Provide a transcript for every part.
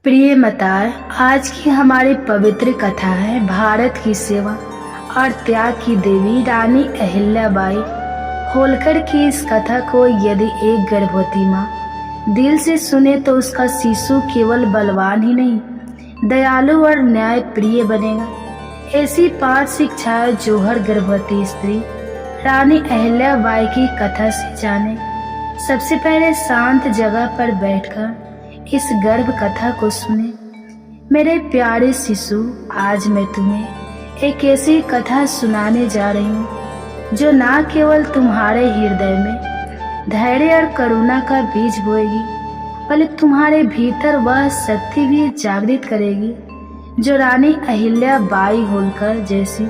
प्रिय माताएं, आज की हमारी पवित्र कथा है भारत की सेवा और त्याग की देवी रानी अहिल्याबाई होलकर की। इस कथा को यदि एक गर्भवती माँ दिल से सुने तो उसका शिशु केवल बलवान ही नहीं, दयालु और न्याय प्रिय बनेगा। ऐसी 5 शिक्षाएं जो हर गर्भवती स्त्री रानी अहिल्याबाई की कथा से जाने। सबसे पहले शांत जगह पर बैठकर इस गर्भ कथा को सुने। मेरे प्यारे शिशु, आज मैं तुम्हें एक ऐसी कथा सुनाने जा रही हूँ जो ना केवल तुम्हारे हृदय में धैर्य और करुणा का बीज बोएगी, बल्कि तुम्हारे भीतर वह शक्ति भी जागृत करेगी जो रानी अहिल्याबाई होलकर जैसी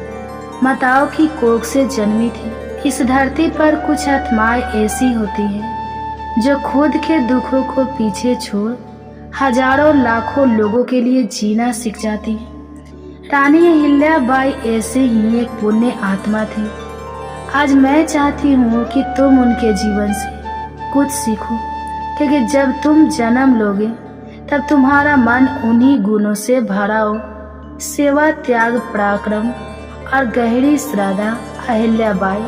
माताओं की कोख से जन्मी थी। इस धरती पर कुछ आत्माएं ऐसी होती हैं जो खुद के दुखों को पीछे छोड़ हजारों लाखों लोगों के लिए जीना सीख जाती है। रानी अहिल्याबाई ऐसे ही एक पुण्य आत्मा थी। आज मैं चाहती हूँ कि तुम उनके जीवन से कुछ सीखो, क्योंकि जब तुम जन्म लोगे तब तुम्हारा मन उन्हीं गुणों से भरा हो। सेवा, त्याग, पराक्रम और गहरी श्रद्धा। अहिल्याबाई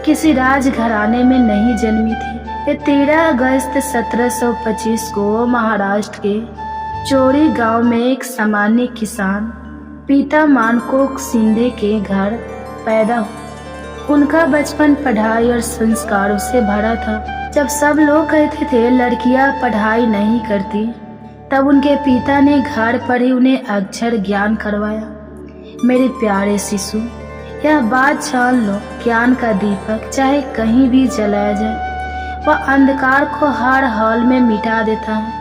किसी राजघराने में नहीं जन्मी थी। ये 13 अगस्त 1725 को महाराष्ट्र के चोरी गांव में एक सामान्य किसान पिता मानकोक शिंदे के घर पैदा हुआ। उनका बचपन पढ़ाई और संस्कारों से भरा था। जब सब लोग कहते थे लड़कियां पढ़ाई नहीं करती, तब उनके पिता ने घर पर ही उन्हें अक्षर ज्ञान करवाया। मेरे प्यारे शिशु, यह बात जान लो, ज्ञान का दीपक चाहे कहीं भी जलाया जाए, वह अंधकार को हर हाल में मिटा देता है।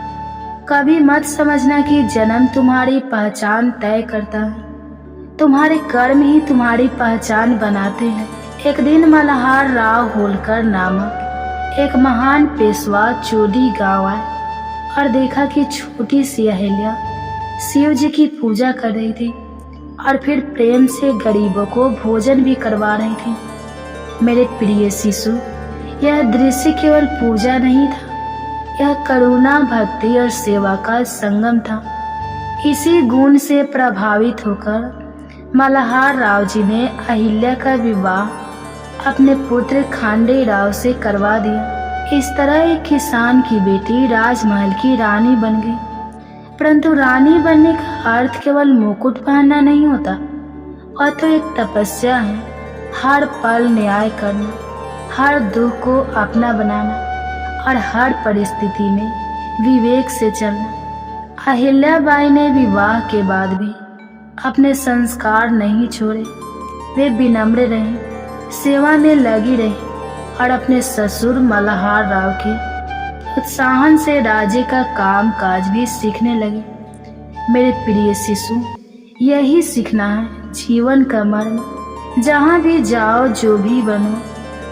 कभी मत समझना कि जन्म तुम्हारी पहचान तय करता है। तुम्हारे कर्म ही तुम्हारी पहचान बनाते हैं। एक दिन मल्हार राव होलकर नामक एक महान पेशवा चोरी गांव आए और देखा कि छोटी सी अहिल्या शिव जी की पूजा कर रही थी और फिर प्रेम से गरीबों को भोजन भी करवा रही थी। मेरे प्रिय शिशु, यह दृश्य केवल पूजा नहीं था, यह करुणा, भक्ति और सेवा का संगम था। इसी गुण से प्रभावित होकर मल्हार राव जी ने अहिल्या का विवाह अपने पुत्र खांडे राव से करवा दिया। इस तरह एक किसान की बेटी राजमहल की रानी बन गई। परंतु रानी बनने का अर्थ केवल मुकुट पहनना नहीं होता, और तो एक तपस्या है। हर पल न्याय करना, हर दुख को अपना बनाना और हर परिस्थिति में विवेक से चलना। अहिल्याबाई ने विवाह के बाद भी अपने संस्कार नहीं छोड़े। वे विनम्र रहीं, सेवा में लगी रहीं और अपने ससुर मल्हार राव के उत्साहन से राज्य का काम काज भी सीखने लगे। मेरे प्रिय शिशु, यही सीखना है जीवन का मर्म। जहाँ भी जाओ, जो भी बनो,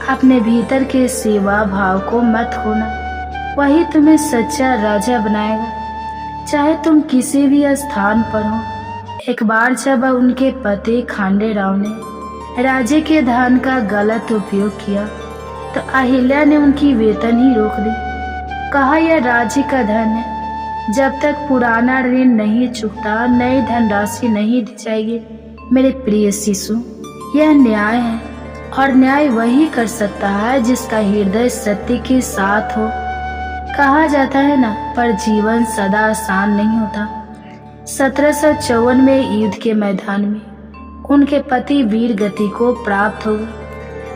अपने भीतर के सेवा भाव को मत खोना। वही तुम्हें सच्चा राजा बनाएगा। चाहे तुम किसी भी स्थान पर हो। एक बार जब उनके पति खांडे राव ने राज्य के धन का गलत उपयोग किया तो अहिल्या ने उनकी वेतन ही रोक दी। कहा, यह राज्य का धन है, जब तक पुराना ऋण नहीं चुकता नई धनराशि नहीं दी जाएगी। मेरे प्रिय शिशु, यह न्याय है, और न्याय वही कर सकता है जिसका हृदय सत्य के साथ हो। कहा जाता है ना, पर जीवन सदा आसान नहीं होता। 1754 में युद्ध के मैदान में उनके पति वीर गति को प्राप्त हो गए।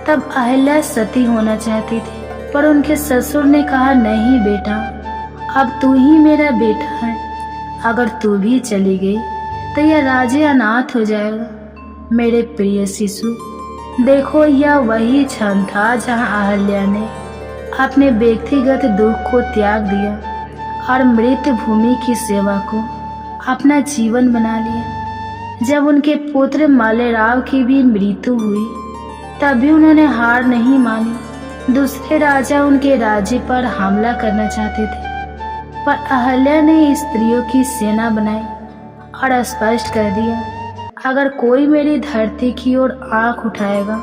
तब अहिल्या सती होना चाहती थी, पर उनके ससुर ने कहा, नहीं बेटा, अब तू ही मेरा बेटा है। अगर तू भी चली गई तो यह राज्य अनाथ हो जाएगा। मेरे प्रिय शिशु, देखो, यह वही क्षण था जहां अहिल्या ने अपने व्यक्तिगत दुख को त्याग दिया और मृत भूमि की सेवा को अपना जीवन बना लिया। जब उनके पुत्र मालेराव की भी मृत्यु हुई, तब भी उन्होंने हार नहीं मानी। दूसरे राजा उनके राज्य पर हमला करना चाहते थे, पर अहिल्या ने स्त्रियों की सेना बनाई और स्पष्ट कर दिया, अगर कोई मेरी धरती की ओर आंख उठाएगा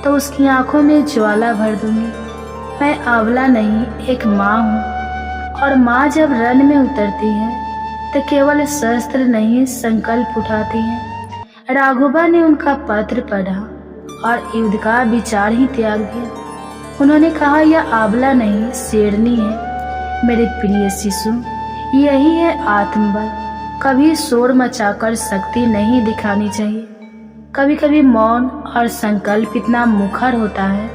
तो उसकी आंखों में ज्वाला भर दूंगी। मैं अबला नहीं, एक माँ हूँ, और माँ जब रण में उतरती है तो केवल शस्त्र नहीं संकल्प उठाती हैं। राघोबा ने उनका पत्र पढ़ा और युद्ध का विचार ही त्याग दिया। उन्होंने कहा, यह आंवला नहीं शेरनी है। मेरे प्रिय शिशु, यही है आत्मबल। कभी शोर मचाकर शक्ति नहीं दिखानी चाहिए। कभी कभी मौन और संकल्प इतना मुखर होता है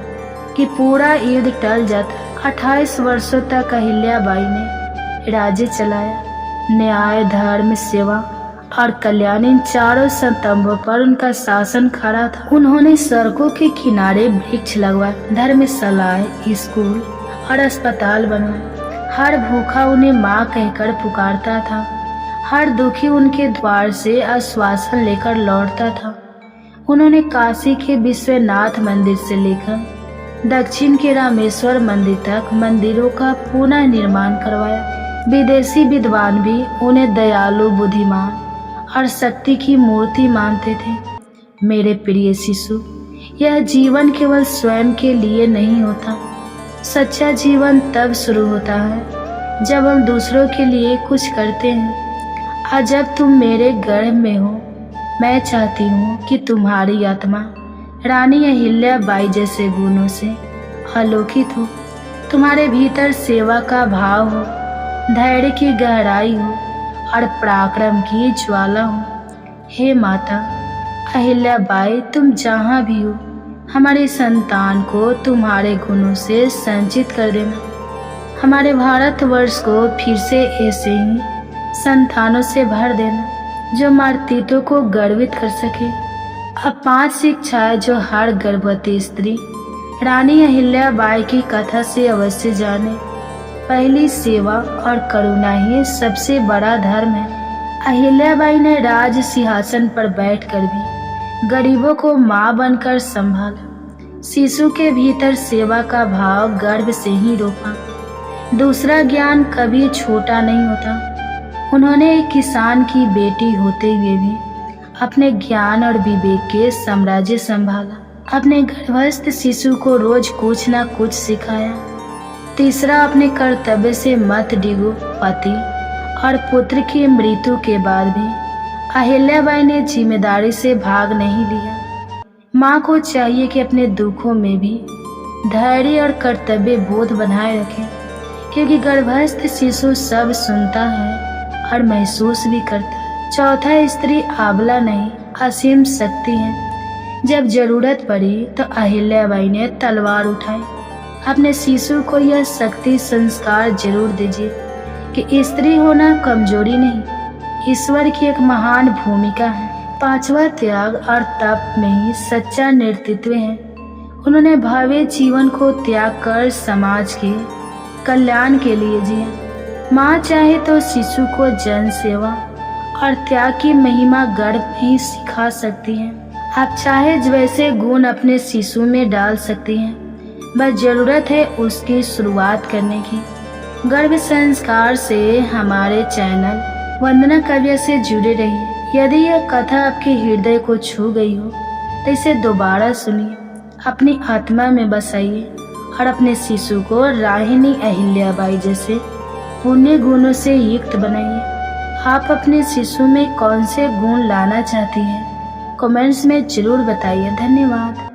कि पूरा युद्ध टल जाता। 28 वर्षों तक अहिल्याबाई ने राज्य चलाया। न्याय, धर्म, सेवा और कल्याण, इन चारों स्तंभों पर उनका शासन खड़ा था। उन्होंने सड़कों के किनारे वृक्ष लगवाए, धर्मशालाएं, स्कूल और अस्पताल बनवाए। हर भूखा उन्हें माँ कहकर पुकारता था। हर दुखी उनके द्वार से आश्वासन लेकर लौटता था। उन्होंने काशी के विश्वनाथ मंदिर से लेकर दक्षिण के रामेश्वर मंदिर तक मंदिरों का पुनः निर्माण करवाया। विदेशी विद्वान भी उन्हें दयालु, बुद्धिमान और शक्ति की मूर्ति मानते थे। मेरे प्रिय शिशु, यह जीवन केवल स्वयं के लिए नहीं होता। सच्चा जीवन तब शुरू होता है जब हम दूसरों के लिए कुछ करते हैं। आज जब तुम मेरे गर्भ में हो, मैं चाहती हूँ कि तुम्हारी आत्मा रानी अहिल्याबाई जैसे गुणों से आलोकित हो। तुम्हारे भीतर सेवा का भाव हो, धैर्य की गहराई हो और पराक्रम की ज्वाला हो। हे माता अहिल्याबाई, तुम जहाँ भी हो, हमारे संतान को तुम्हारे गुणों से संचित कर देना। हमारे भारतवर्ष को फिर से ऐसे ही संतानों से भर देना जो मातृत्व को गर्वित कर सके। अब 5 शिक्षाएं जो हर गर्भवती स्त्री रानी अहिल्याबाई की कथा से अवश्य जाने। पहली, सेवा और करुणा ही सबसे बड़ा धर्म है। अहिल्याबाई ने राज सिंहासन पर बैठकर भी गरीबों को माँ बनकर संभाला। शिशु के भीतर सेवा का भाव गर्भ से ही रोपा। दूसरा, ज्ञान कभी छोटा नहीं होता। उन्होंने एक किसान की बेटी होते हुए भी अपने ज्ञान और विवेक के साम्राज्य संभाला। अपने गर्भस्थ शिशु को रोज कुछ न कुछ सिखाया। तीसरा, अपने कर्तव्य से मत डिगो। पति और पुत्र की मृत्यु के बाद भी अहिल्याबाई ने जिम्मेदारी से भाग नहीं लिया। माँ को चाहिए कि अपने दुखों में भी धैर्य और कर्तव्य बोध बनाए रखें, क्योंकि गर्भस्थ शिशु सब सुनता है और महसूस भी करता है। चौथा, स्त्री आंवला नहीं असीम शक्ति है। जब जरूरत पड़ी तो अहिल्याबाई ने तलवार उठाई। अपने शिशु को यह शक्ति संस्कार जरूर दीजिए कि स्त्री होना कमजोरी नहीं, ईश्वर की एक महान भूमिका है। 5वां, त्याग और तप में ही सच्चा नेतृत्व है। उन्होंने भावी जीवन को त्याग कर समाज के कल्याण के लिए जिया। माँ चाहे तो शिशु को जन सेवा और त्याग की महिमा गर्भ में ही सिखा सकती है। आप चाहे वैसे गुण अपने शिशु में डाल सकती हैं, बस जरूरत है उसकी शुरुआत करने की। गर्भ संस्कार से हमारे चैनल वंदना काव्य से जुड़े रहिए। यदि यह कथा आपके हृदय को छू गई हो तो इसे दोबारा सुनिए, अपनी आत्मा में बसाइए और अपने शिशु को रानी अहिल्याबाई जैसे पुण्य गुणों से युक्त बनाइए। आप अपने शिशु में कौन से गुण लाना चाहती हैं, कमेंट्स में जरूर बताइए। धन्यवाद।